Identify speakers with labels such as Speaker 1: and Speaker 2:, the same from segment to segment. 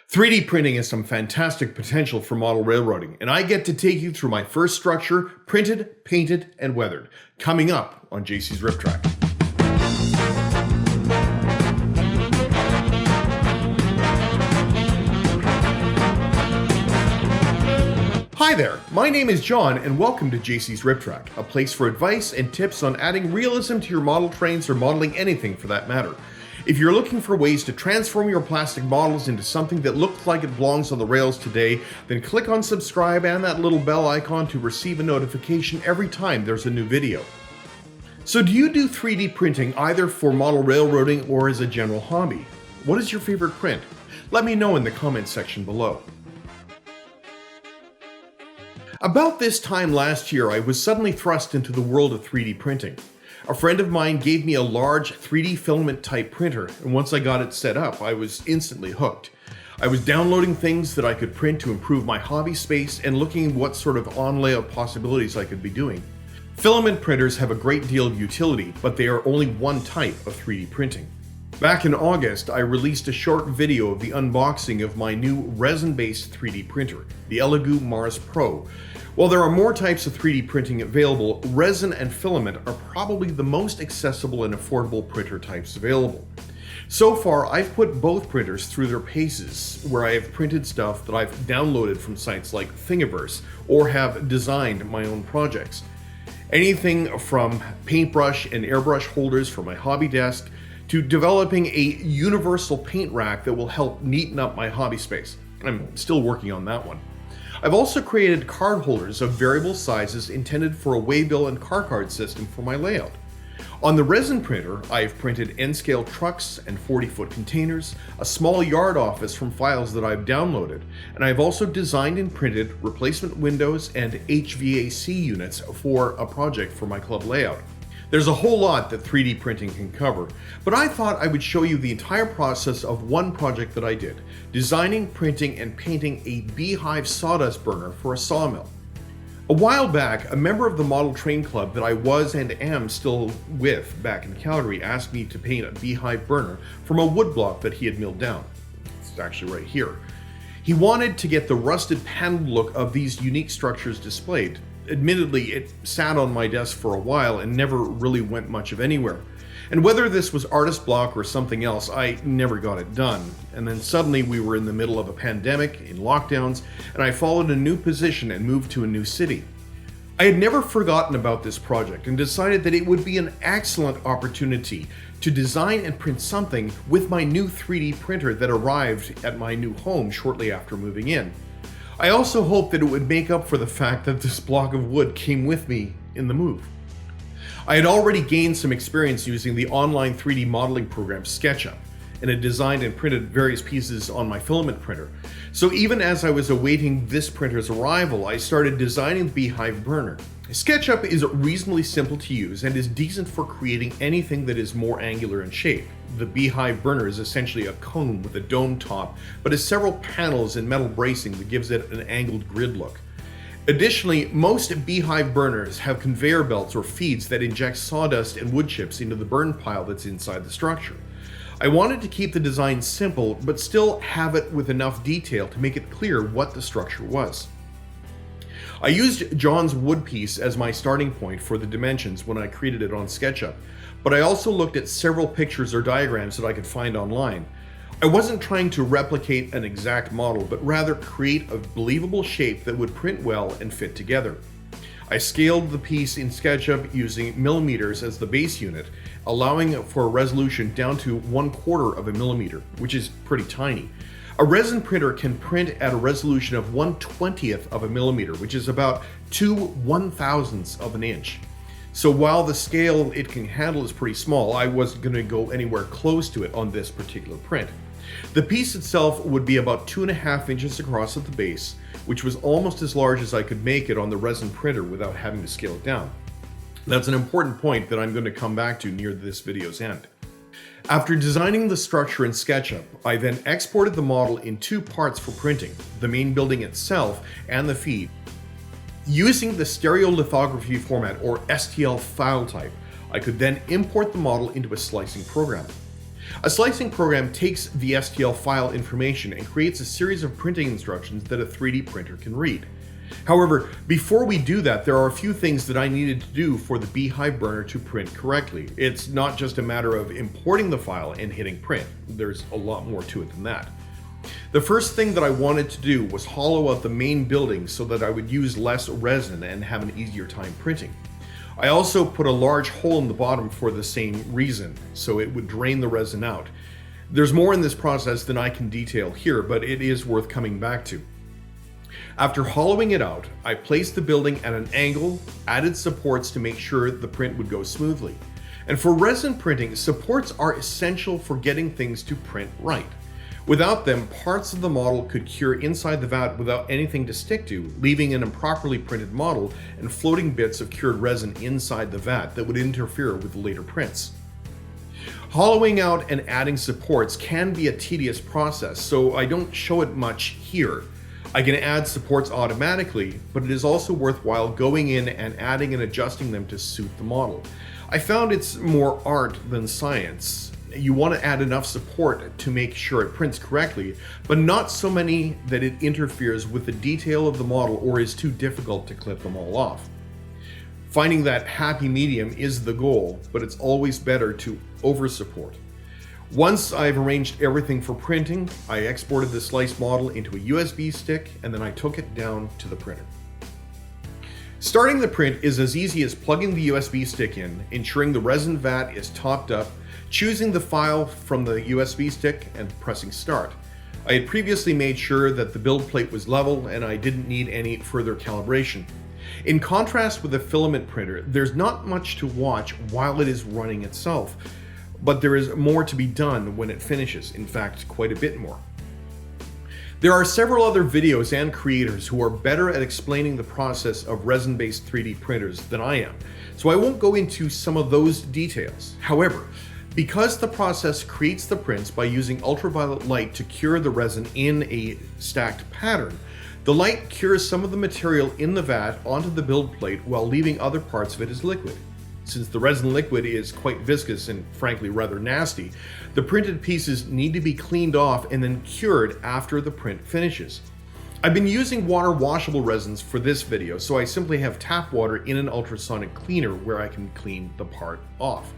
Speaker 1: 3D printing has some fantastic potential for model railroading, and I get to take you through my first structure, printed, painted, and weathered, coming up on JC's Rip Track. Hi there, my name is John, and welcome to JC's Rip Track, a place for advice and tips on adding realism to your model trains or modeling anything for that matter. If you're looking for ways to transform your plastic models into something that looks like it belongs on the rails today, then click on subscribe and that little bell icon to receive a notification every time there's a new video. So do you do 3D printing either for model railroading or as a general hobby? What is your favorite print? Let me know in the comments section below. About this time last year, I was suddenly thrust into the world of 3D printing. A friend of mine gave me a large 3D filament type printer, and once I got it set up, I was instantly hooked. I was downloading things that I could print to improve my hobby space and looking at what sort of on-layout possibilities I could be doing. Filament printers have a great deal of utility, but they are only one type of 3D printing. Back in August, I released a short video of the unboxing of my new resin-based 3D printer, the Elegoo Mars Pro. While there are more types of 3D printing available, resin and filament are probably the most accessible and affordable printer types available. So far, I've put both printers through their paces, where I have printed stuff that I've downloaded from sites like Thingiverse or have designed my own projects. Anything from paintbrush and airbrush holders for my hobby desk to developing a universal paint rack that will help neaten up my hobby space. I'm still working on that one. I've also created card holders of variable sizes intended for a waybill and car card system for my layout. On the resin printer, I've printed N-scale trucks and 40-foot containers, a small yard office from files that I've downloaded, and I've also designed and printed replacement windows and HVAC units for a project for my club layout. There's a whole lot that 3D printing can cover, but I thought I would show you the entire process of one project that I did, designing, printing, and painting a Beehive sawdust burner for a sawmill. A while back, a member of the model train club that I was and am still with back in Calgary asked me to paint a Beehive burner from a woodblock that he had milled down. It's actually right here. He wanted to get the rusted paneled look of these unique structures displayed. Admittedly, it sat on my desk for a while and never really went much of anywhere. And whether this was artist block or something else, I never got it done. And then suddenly we were in the middle of a pandemic, in lockdowns, and I followed a new position and moved to a new city. I had never forgotten about this project and decided that it would be an excellent opportunity to design and print something with my new 3D printer that arrived at my new home shortly after moving in. I also hoped that it would make up for the fact that this block of wood came with me in the move. I had already gained some experience using the online 3D modeling program SketchUp, and had designed and printed various pieces on my filament printer. So even as I was awaiting this printer's arrival, I started designing the Beehive burner. SketchUp is reasonably simple to use and is decent for creating anything that is more angular in shape. The Beehive burner is essentially a cone with a dome top, but has several panels and metal bracing that gives it an angled grid look. Additionally, most Beehive burners have conveyor belts or feeds that inject sawdust and wood chips into the burn pile that's inside the structure. I wanted to keep the design simple, but still have it with enough detail to make it clear what the structure was. I used John's wood piece as my starting point for the dimensions when I created it on SketchUp, but I also looked at several pictures or diagrams that I could find online. I wasn't trying to replicate an exact model, but rather create a believable shape that would print well and fit together. I scaled the piece in SketchUp using millimeters as the base unit, allowing for a resolution down to 1/4 of a millimeter, which is pretty tiny. A resin printer can print at a resolution of 1/20th of a millimeter, which is about 2 1/1000ths of an inch. So while the scale it can handle is pretty small, I wasn't going to go anywhere close to it on this particular print. The piece itself would be about 2.5 inches across at the base, which was almost as large as I could make it on the resin printer without having to scale it down. That's an important point that I'm going to come back to near this video's end. After designing the structure in SketchUp, I then exported the model in two parts for printing, the main building itself and the feed. Using the stereolithography format or STL file type, I could then import the model into a slicing program. A slicing program takes the STL file information and creates a series of printing instructions that a 3D printer can read. However, before we do that, there are a few things that I needed to do for the Beehive burner to print correctly. It's not just a matter of importing the file and hitting print. There's a lot more to it than that. The first thing that I wanted to do was hollow out the main building so that I would use less resin and have an easier time printing. I also put a large hole in the bottom for the same reason, so it would drain the resin out. There's more in this process than I can detail here, but it is worth coming back to. After hollowing it out, I placed the building at an angle, added supports to make sure the print would go smoothly. And for resin printing, supports are essential for getting things to print right. Without them, parts of the model could cure inside the vat without anything to stick to, leaving an improperly printed model and floating bits of cured resin inside the vat that would interfere with the later prints. Hollowing out and adding supports can be a tedious process, so I don't show it much here. I can add supports automatically, but it is also worthwhile going in and adding and adjusting them to suit the model. I found it's more art than science. You want to add enough support to make sure it prints correctly, but not so many that it interferes with the detail of the model or is too difficult to clip them all off. Finding that happy medium is the goal, but it's always better to over-support. Once I've arranged everything for printing, I exported the sliced model into a USB stick and then I took it down to the printer. Starting the print is as easy as plugging the USB stick in, ensuring the resin vat is topped up, choosing the file from the USB stick and pressing start. I had previously made sure that the build plate was level and I didn't need any further calibration. In contrast with a filament printer, there's not much to watch while it is running itself. But there is more to be done when it finishes, in fact, quite a bit more. There are several other videos and creators who are better at explaining the process of resin-based 3D printers than I am, so I won't go into some of those details. However, because the process creates the prints by using ultraviolet light to cure the resin in a stacked pattern, the light cures some of the material in the vat onto the build plate while leaving other parts of it as liquid. Since the resin liquid is quite viscous and frankly rather nasty, the printed pieces need to be cleaned off and then cured after the print finishes. I've been using water washable resins for this video, so I simply have tap water in an ultrasonic cleaner where I can clean the part off.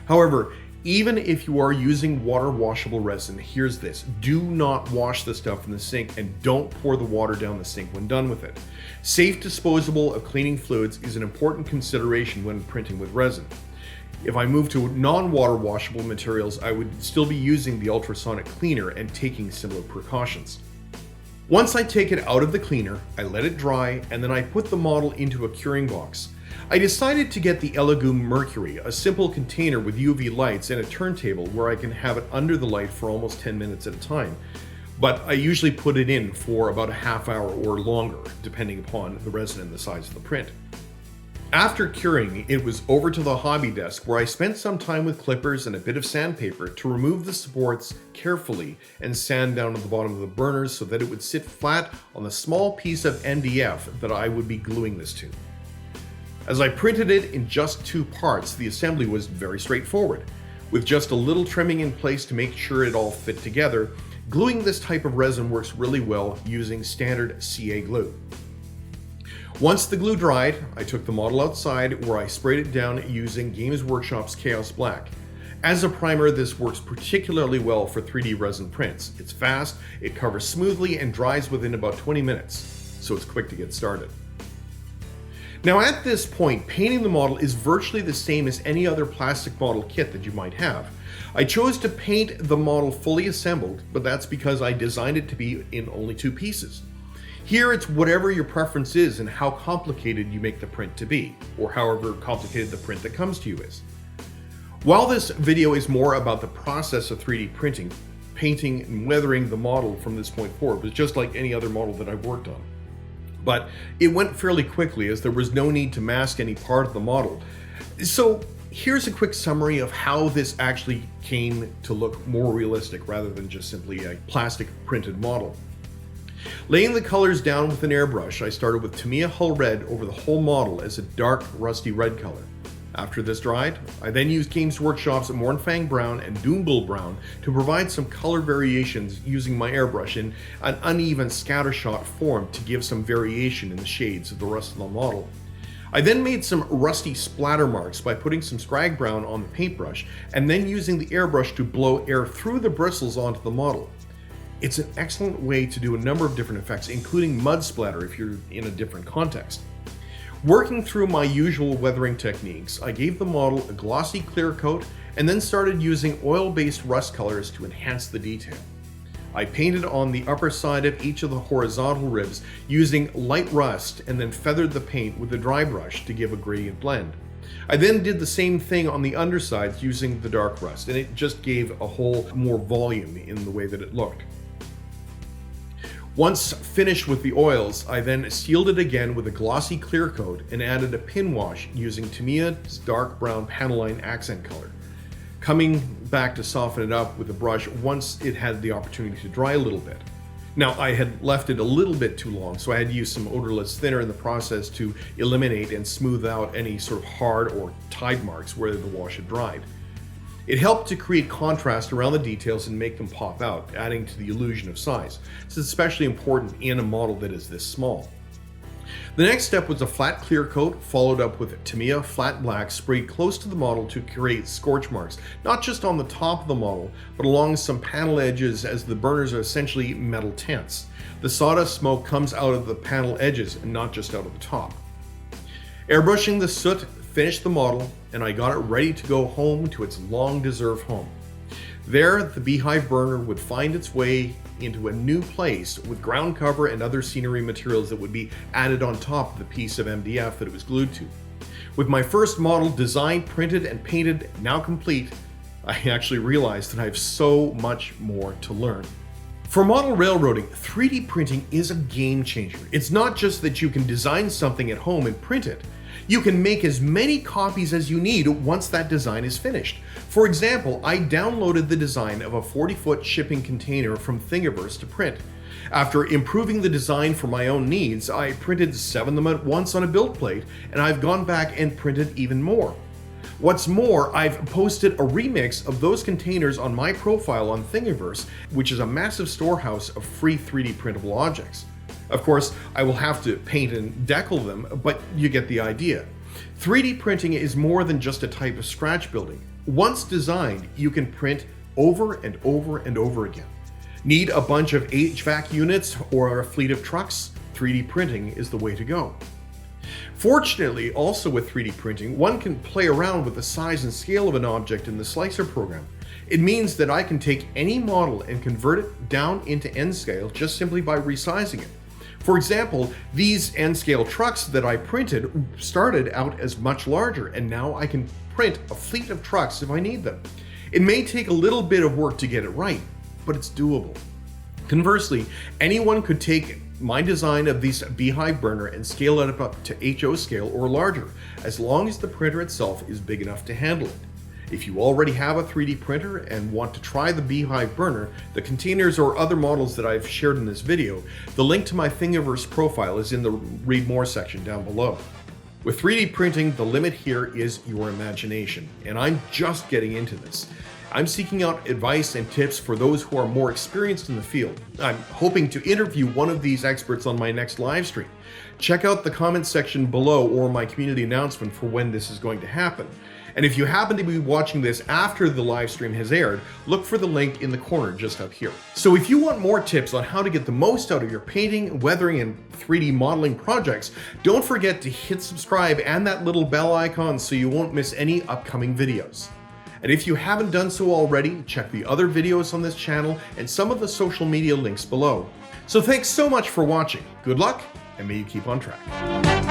Speaker 1: However, even if you are using water washable resin, here's this: do not wash the stuff in the sink and don't pour the water down the sink when done with it. Safe disposal of cleaning fluids is an important consideration when printing with resin. If I move to non-water washable materials, I would still be using the ultrasonic cleaner and taking similar precautions. Once I take it out of the cleaner, I let it dry and then I put the model into a curing box. I decided to get the Elegum Mercury, a simple container with UV lights and a turntable where I can have it under the light for almost 10 minutes at a time. But I usually put it in for about a half hour or longer, depending upon the resin and the size of the print. After curing, it was over to the hobby desk where I spent some time with clippers and a bit of sandpaper to remove the supports carefully and sand down at the bottom of the burners so that it would sit flat on the small piece of MDF that I would be gluing this to. As I printed it in just 2 parts, the assembly was very straightforward. With just a little trimming in place to make sure it all fit together, gluing this type of resin works really well using standard CA glue. Once the glue dried, I took the model outside where I sprayed it down using Games Workshop's Chaos Black. As a primer, this works particularly well for 3D resin prints. It's fast, it covers smoothly, and dries within about 20 minutes, so it's quick to get started. Now at this point, painting the model is virtually the same as any other plastic model kit that you might have. I chose to paint the model fully assembled, but that's because I designed it to be in only 2 pieces. Here it's whatever your preference is and how complicated you make the print to be, or however complicated the print that comes to you is. While this video is more about the process of 3D printing, painting and weathering the model from this point forward was just like any other model that I've worked on. But it went fairly quickly as there was no need to mask any part of the model. So here's a quick summary of how this actually came to look more realistic rather than just simply a plastic printed model. Laying the colors down with an airbrush, I started with Tamiya Hull Red over the whole model as a dark rusty red color. After this dried, I then used Games Workshop's Mornfang Brown and Doombull Brown to provide some color variations using my airbrush in an uneven scattershot form to give some variation in the shades of the rest of the model. I then made some rusty splatter marks by putting some Scrag Brown on the paintbrush and then using the airbrush to blow air through the bristles onto the model. It's an excellent way to do a number of different effects, including mud splatter if you're in a different context. Working through my usual weathering techniques, I gave the model a glossy clear coat and then started using oil-based rust colors to enhance the detail. I painted on the upper side of each of the horizontal ribs using light rust and then feathered the paint with a dry brush to give a gradient blend. I then did the same thing on the undersides using the dark rust, and it just gave a whole more volume in the way that it looked. Once finished with the oils, I then sealed it again with a glossy clear coat and added a pin wash using Tamiya's dark brown Panaline accent color, coming back to soften it up with a brush once it had the opportunity to dry a little bit. Now, I had left it a little bit too long, so I had used some odorless thinner in the process to eliminate and smooth out any sort of hard or tide marks where the wash had dried. It helped to create contrast around the details and make them pop out, adding to the illusion of size. This is especially important in a model that is this small. The next step was a flat clear coat, followed up with Tamiya flat black sprayed close to the model to create scorch marks, not just on the top of the model, but along some panel edges, as the burners are essentially metal tents. The sawdust smoke comes out of the panel edges and not just out of the top. Airbrushing the soot finished the model, and I got it ready to go home to its long-deserved home. There, the Beehive burner would find its way into a new place with ground cover and other scenery materials that would be added on top of the piece of MDF that it was glued to. With my first model designed, printed, and painted now complete, I actually realized that I have so much more to learn. For model railroading, 3D printing is a game changer. It's not just that you can design something at home and print it. You can make as many copies as you need once that design is finished. For example, I downloaded the design of a 40-foot shipping container from Thingiverse to print. After improving the design for my own needs, I printed 7 of them at once on a build plate, and I've gone back and printed even more. What's more, I've posted a remix of those containers on my profile on Thingiverse, which is a massive storehouse of free 3D printable objects. Of course, I will have to paint and decal them, but you get the idea. 3D printing is more than just a type of scratch building. Once designed, you can print over and over and over again. Need a bunch of HVAC units or a fleet of trucks? 3D printing is the way to go. Fortunately, also with 3D printing, one can play around with the size and scale of an object in the slicer program. It means that I can take any model and convert it down into N scale just simply by resizing it. For example, these N-scale trucks that I printed started out as much larger, and now I can print a fleet of trucks if I need them. It may take a little bit of work to get it right, but it's doable. Conversely, anyone could take my design of this Beehive burner and scale it up to HO scale or larger, as long as the printer itself is big enough to handle it. If you already have a 3D printer and want to try the Beehive burner, the containers or other models that I've shared in this video, the link to my Thingiverse profile is in the Read More section down below. With 3D printing, the limit here is your imagination, and I'm just getting into this. I'm seeking out advice and tips for those who are more experienced in the field. I'm hoping to interview one of these experts on my next live stream. Check out the comments section below or my community announcement for when this is going to happen. And if you happen to be watching this after the live stream has aired, look for the link in the corner just up here. So if you want more tips on how to get the most out of your painting, weathering, and 3D modeling projects, don't forget to hit subscribe and that little bell icon so you won't miss any upcoming videos. And if you haven't done so already, check the other videos on this channel and some of the social media links below. So thanks so much for watching. Good luck, and may you keep on track.